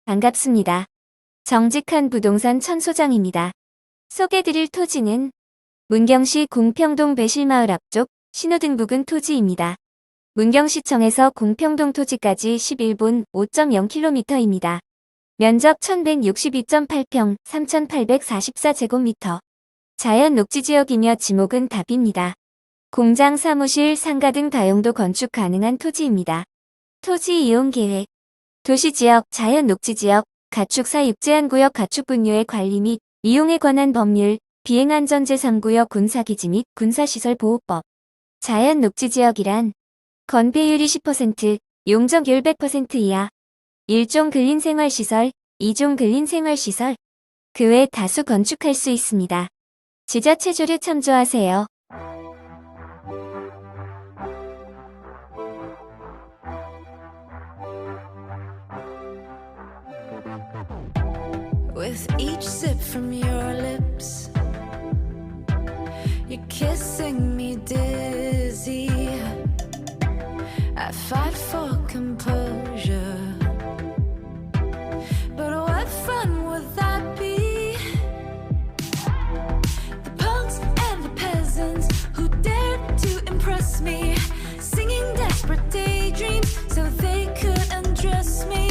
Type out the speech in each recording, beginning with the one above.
반갑습니다. 정직한 부동산 천소장입니다. 소개드릴 토지는 문경시 공평동 배실마을 앞쪽 신호등부근 토지입니다. 문경시청에서 공평동 토지까지 11분 5.0km입니다. 면적 1162.8평 3844제곱미터. 자연녹지지역이며 지목은 답입니다. 공장, 사무실, 상가 등 다용도 건축 가능한 토지입니다. 토지이용계획, 도시지역, 자연녹지지역, 가축사육제한구역 가축분뇨의 관리 및 이용에 관한 법률, 비행안전제3구역 군사기지 및 군사시설 보호법. 자연녹지지역이란 건폐율이 10%, 용적률 100% 이하, 1종 근린생활시설, 2종 근린생활시설, 그 외 다수 건축할 수 있습니다. 지자체조례 참조하세요. With each sip from your lips, you're kissing me dizzy. I fight for composure, but what fun would that be? The punks and the peasants who dared to impress me, singing desperate daydreams so they could undress me.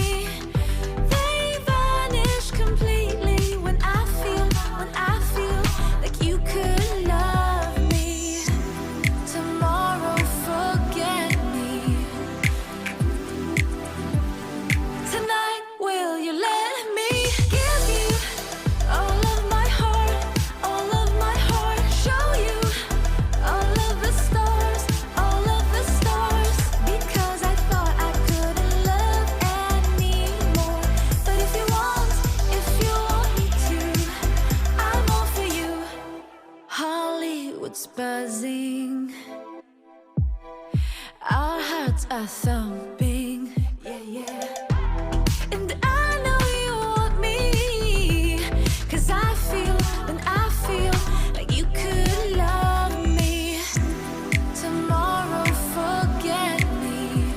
Buzzing, our hearts are thumping, yeah, yeah. And I know you want me, 'cause I feel like you could love me. Tomorrow forget me.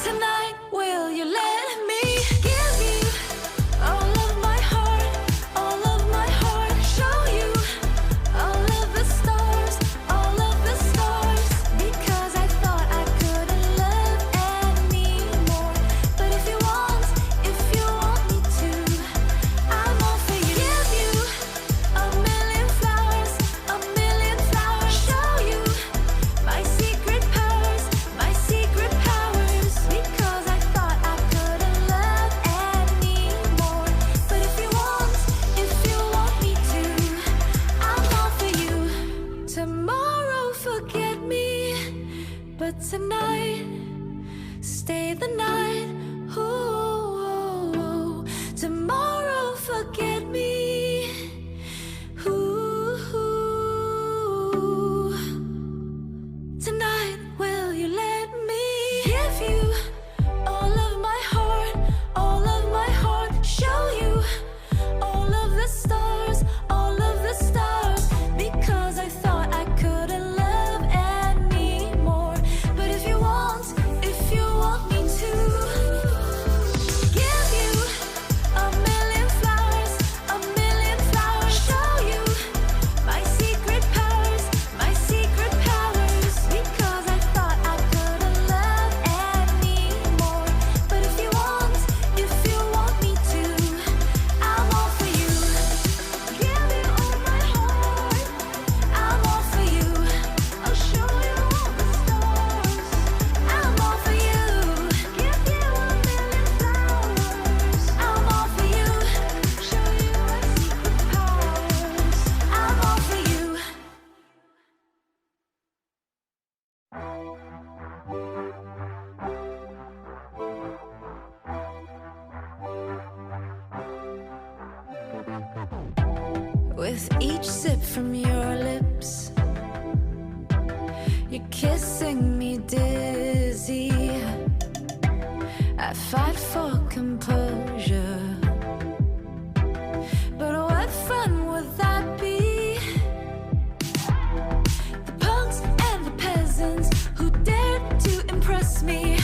Tonight will you let me give you all of my heart, all of my heart, show you all of the stars, because I thought I couldn't love anymore. But if you want me to, I'm all for you. Give you a million flowers, show you my secret powers, because I thought I couldn't love anymore. But if you want me to, I'm all for you. Tomorrow forget me, but tonight stay the night. Ooh, tomorrow forget me. Ooh, tonight will you let me give you all of my heart, show you all of the stars, because I thought I couldn't love anymore. But if you want me to, give you a million flowers, show you my secret powers, because I thought I couldn't love anymore. But if you want me to, I'm all for you. Give you all my heart, I'm all for you. I'll show you all the stars, I'm all for you. Give you a million flowers, I'm all for you. Show you my secret powers, I'm all for you. With each sip from your lips, you're kissing me dizzy. I fight for composure, but what fun would that be? The punks and the peasants who dared to impress me,